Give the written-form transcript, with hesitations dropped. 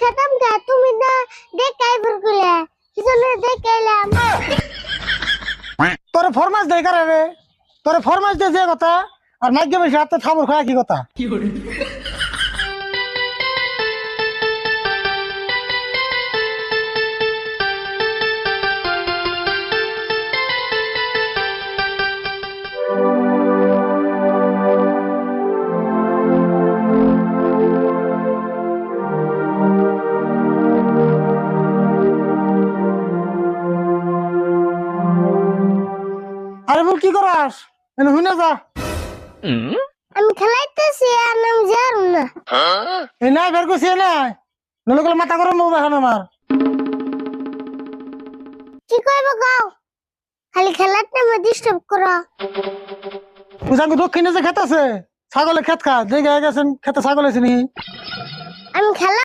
খেতাম কা তুমি না দেখাই বরগুলা কিজন্য দেখাইলাম তোরে ফরমাস দেই করে রে তোরে ফরমাস দে যে কথা আর মাইকে বেশি হাতে থামর খায় কি কথা আরে বল কি করাস এনে হুইনা যা আমি খেলাইতেছি আমি জানো না এই নাই বের করছি না নলে গেলে মাথা গরম হবে এখন আমার কি কইব গাও খালি খেলাতে মে ডিস্টার্ব করা বুঝাঙ্গু দক্ষিণে যে খেত আছে ছাগলের খেত খা দেখে গেছেন খেতে ছাগল আছে নি আমি খেলা